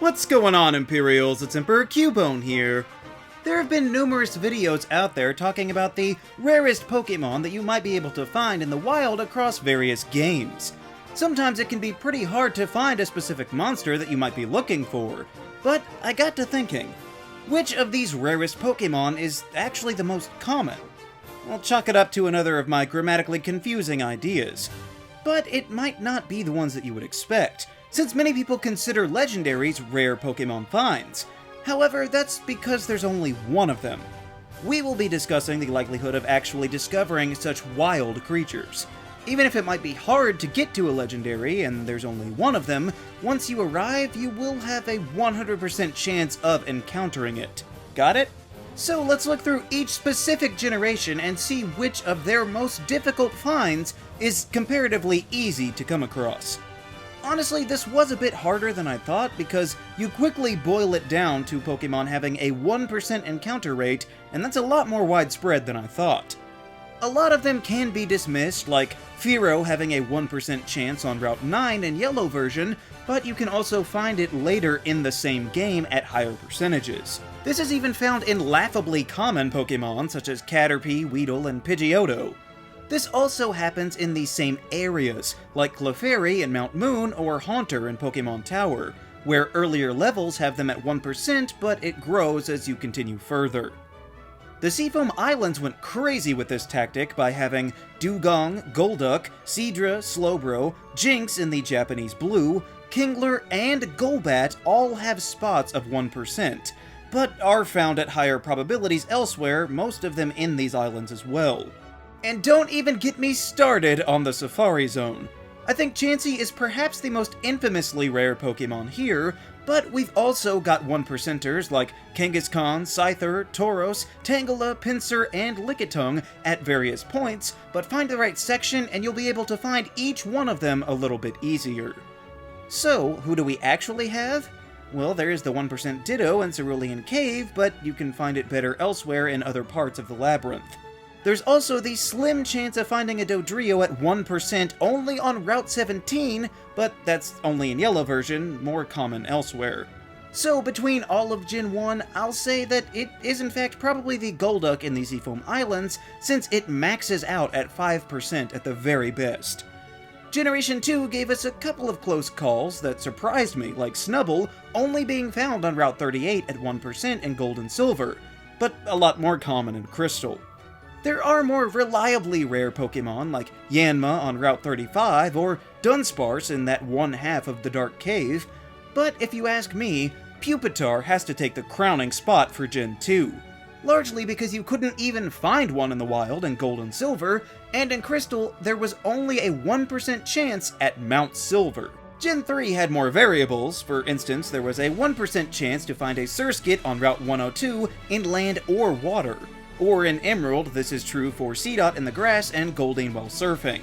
What's going on, Imperials? It's Emperor Cubone here. There have been numerous videos out there talking about the rarest Pokemon that you might be able to find in the wild across various games. Sometimes it can be pretty hard to find a specific monster that you might be looking for, but I got to thinking, which of these rarest Pokemon is actually the most common? I'll chalk it up to another of my grammatically confusing ideas. But it might not be the ones that you would expect, since many people consider legendaries rare Pokemon finds. However, that's because there's only one of them. We will be discussing the likelihood of actually discovering such wild creatures. Even if it might be hard to get to a legendary and there's only one of them, once you arrive, you will have a 100% chance of encountering it. Got it? So let's look through each specific generation and see which of their most difficult finds is comparatively easy to come across. Honestly, this was a bit harder than I thought because you quickly boil it down to Pokemon having a 1% encounter rate, and that's a lot more widespread than I thought. A lot of them can be dismissed, like Fearow having a 1% chance on Route 9 in Yellow version, but you can also find it later in the same game at higher percentages. This is even found in laughably common Pokemon such as Caterpie, Weedle, and Pidgeotto. This also happens in the same areas, like Clefairy in Mount Moon or Haunter in Pokemon Tower, where earlier levels have them at 1%, but it grows as you continue further. The Seafoam Islands went crazy with this tactic by having Dugong, Golduck, Seadra, Slowbro, Jynx in the Japanese Blue, Kingler, and Golbat all have spots of 1%, but are found at higher probabilities elsewhere, most of them in these islands as well. And don't even get me started on the Safari Zone. I think Chansey is perhaps the most infamously rare Pokemon here, but we've also got 1%ers like Kangaskhan, Scyther, Tauros, Tangela, Pinsir, and Lickitung at various points, but find the right section and you'll be able to find each one of them a little bit easier. So, who do we actually have? Well, there is the 1% Ditto in Cerulean Cave, but you can find it better elsewhere in other parts of the labyrinth. There's also the slim chance of finding a Dodrio at 1% only on Route 17, but that's only in Yellow version, more common elsewhere. So between all of Gen 1, I'll say that it is in fact probably the Golduck in the Seafoam Islands, since it maxes out at 5% at the very best. Generation 2 gave us a couple of close calls that surprised me, like Snubbull only being found on Route 38 at 1% in Gold and Silver, but a lot more common in Crystal. There are more reliably rare Pokemon like Yanma on Route 35 or Dunsparce in that one half of the Dark Cave, but if you ask me, Pupitar has to take the crowning spot for Gen 2. Largely because you couldn't even find one in the wild in Gold and Silver, and in Crystal there was only a 1% chance at Mount Silver. Gen 3 had more variables. For instance, there was a 1% chance to find a Surskit on Route 102 in land or water. Or in Emerald, this is true for Seedot in the grass and Goldeen while surfing.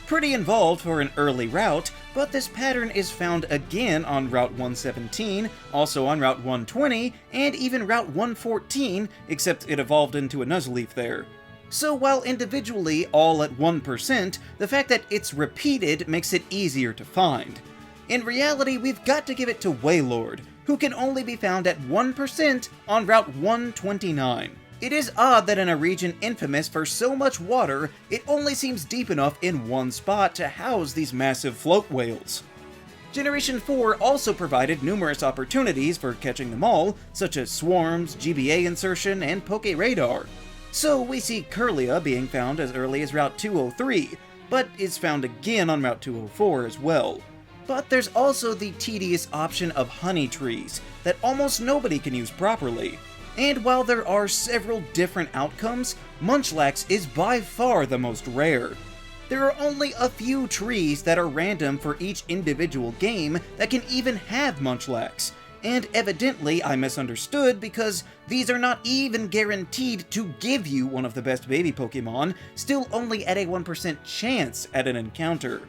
Pretty involved for an early route, but this pattern is found again on Route 117, also on Route 120, and even Route 114, except it evolved into a Nuzleaf there. So while individually all at 1%, the fact that it's repeated makes it easier to find. In reality, we've got to give it to Waylord, who can only be found at 1% on Route 129. It is odd that in a region infamous for so much water, it only seems deep enough in one spot to house these massive float whales. Generation 4 also provided numerous opportunities for catching them all, such as swarms, GBA insertion, and Poke Radar. So we see Curlia being found as early as Route 203, but is found again on Route 204 as well. But there's also the tedious option of honey trees, that almost nobody can use properly. And while there are several different outcomes, Munchlax is by far the most rare. There are only a few trees that are random for each individual game that can even have Munchlax, and evidently I misunderstood because these are not even guaranteed to give you one of the best baby Pokemon, still only at a 1% chance at an encounter.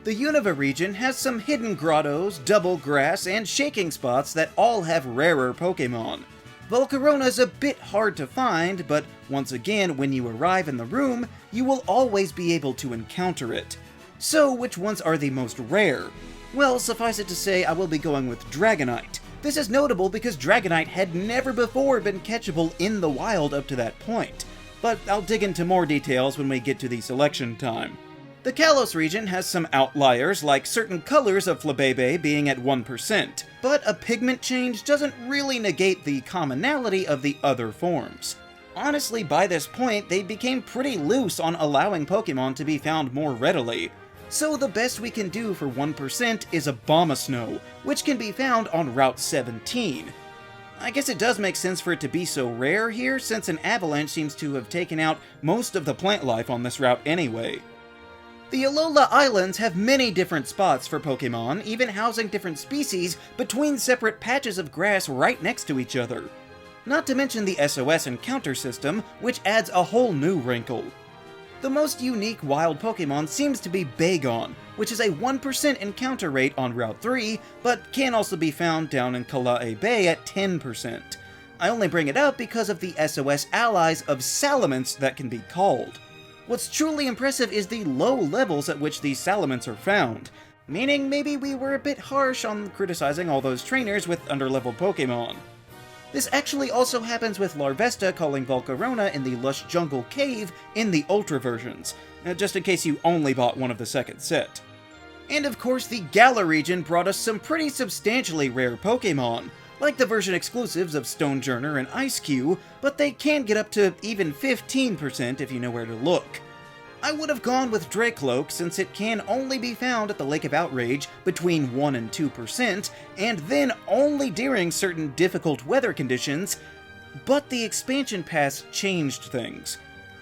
The Unova region has some hidden grottos, double grass, and shaking spots that all have rarer Pokemon. Volcarona's a bit hard to find, but once again, when you arrive in the room, you will always be able to encounter it. So, which ones are the most rare? Well, suffice it to say, I will be going with Dragonite, This is notable because Dragonite had never before been catchable in the wild up to that point, but I'll dig into more details when we get to the selection time. The Kalos region has some outliers, like certain colors of Flabebe being at 1%, but a pigment change doesn't really negate the commonality of the other forms. Honestly, by this point, they became pretty loose on allowing Pokemon to be found more readily, so the best we can do for 1% is Abomasnow, which can be found on Route 17. I guess it does make sense for it to be so rare here, since an avalanche seems to have taken out most of the plant life on this route anyway. The Alola Islands have many different spots for Pokemon, even housing different species between separate patches of grass right next to each other. Not to mention the SOS encounter system, which adds a whole new wrinkle. The most unique wild Pokemon seems to be Bagon, which is a 1% encounter rate on Route 3, but can also be found down in Kala'e Bay at 10%. I only bring it up because of the SOS allies of Salamance that can be called. What's truly impressive is the low levels at which these Salamance are found, meaning maybe we were a bit harsh on criticizing all those trainers with underleveled Pokemon. This actually also happens with Larvesta calling Volcarona in the Lush Jungle Cave in the Ultra versions, just in case you only bought one of the second set. And of course, the Galar region brought us some pretty substantially rare Pokemon, like the version exclusives of Stonejourner and Ice-Q, but they can get up to even 15% if you know where to look. I would have gone with Dracloak since it can only be found at the Lake of Outrage between 1 and 2%, and then only during certain difficult weather conditions, but the expansion pass changed things.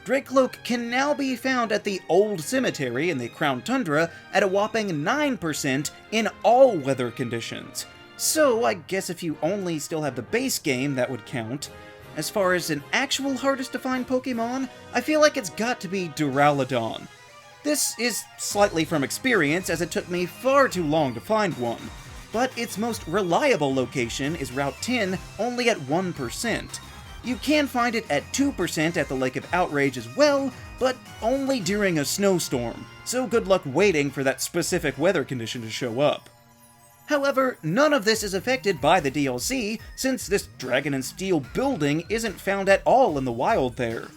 Dracloak can now be found at the Old Cemetery in the Crown Tundra at a whopping 9% in all weather conditions. So I guess if you only still have the base game, that would count. As far as an actual hardest to find Pokemon, I feel like it's got to be Duraludon. This is slightly from experience, as it took me far too long to find one, but its most reliable location is Route 10, only at 1%. You can find it at 2% at the Lake of Outrage as well, but only during a snowstorm, so good luck waiting for that specific weather condition to show up. However, none of this is affected by the DLC, since this Dragon and Steel building isn't found at all in the wild there.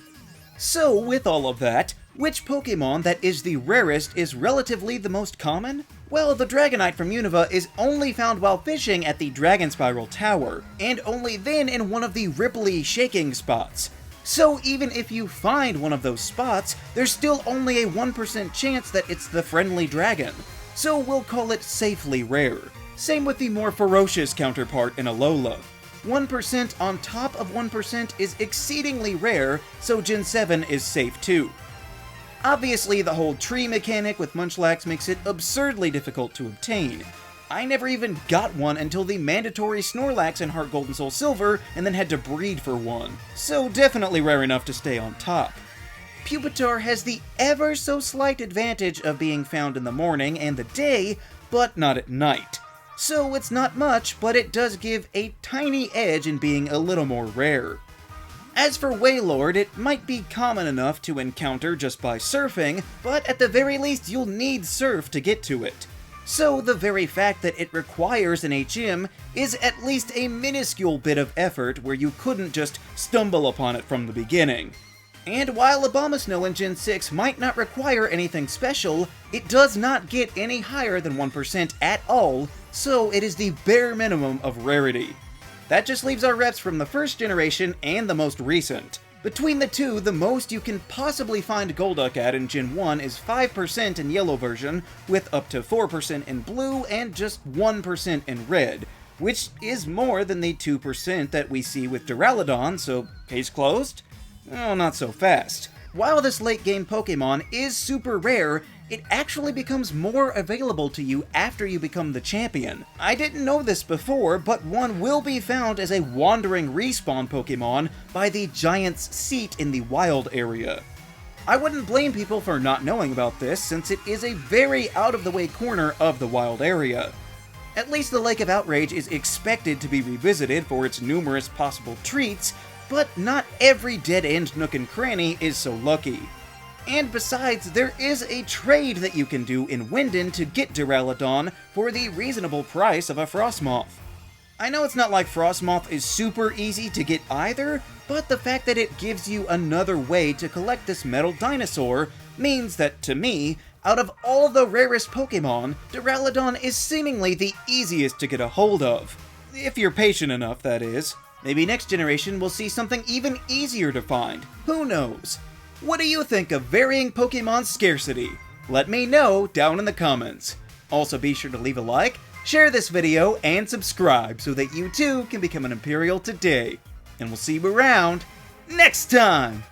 So, with all of that, which Pokemon that is the rarest is relatively the most common? Well, the Dragonite from Unova is only found while fishing at the Dragon Spiral Tower, and only then in one of the Ripley shaking spots. So even if you find one of those spots, there's still only a 1% chance that it's the friendly dragon. So we'll call it safely rare. Same with the more ferocious counterpart in Alola. 1% on top of 1% is exceedingly rare, so Gen 7 is safe too. Obviously, the whole tree mechanic with Munchlax makes it absurdly difficult to obtain. I never even got one until the mandatory Snorlax in Heart Gold and Soul Silver, and then had to breed for one. So definitely rare enough to stay on top. Pupitar has the ever so slight advantage of being found in the morning and the day, but not at night. So it's not much, but it does give a tiny edge in being a little more rare. As for Waylord, it might be common enough to encounter just by surfing, but at the very least you'll need surf to get to it. So the very fact that it requires an HM is at least a minuscule bit of effort where you couldn't just stumble upon it from the beginning. And while Abomasnow in Gen 6 might not require anything special, it does not get any higher than 1% at all, so it is the bare minimum of rarity. That just leaves our reps from the first generation and the most recent. Between the two, the most you can possibly find Golduck at in Gen 1 is 5% in Yellow version, with up to 4% in Blue and just 1% in Red, which is more than the 2% that we see with Duraludon, so case closed? Oh, not so fast. While this late-game Pokemon is super rare, it actually becomes more available to you after you become the champion. I didn't know this before, but one will be found as a wandering respawn Pokemon by the Giant's Seat in the wild area. I wouldn't blame people for not knowing about this, since it is a very out-of-the-way corner of the wild area. At least the Lake of Outrage is expected to be revisited for its numerous possible treats, but not every dead-end nook and cranny is so lucky. And besides, there is a trade that you can do in Wyndon to get Duraludon for the reasonable price of a Frostmoth. I know it's not like Frostmoth is super easy to get either, but the fact that it gives you another way to collect this metal dinosaur means that, to me, out of all the rarest Pokemon, Duraludon is seemingly the easiest to get a hold of. If you're patient enough, that is. Maybe next generation we'll see something even easier to find. Who knows? What do you think of varying Pokemon scarcity? Let me know down in the comments. Also be sure to leave a like, share this video, and subscribe so that you too can become an Imperial today. And we'll see you around next time!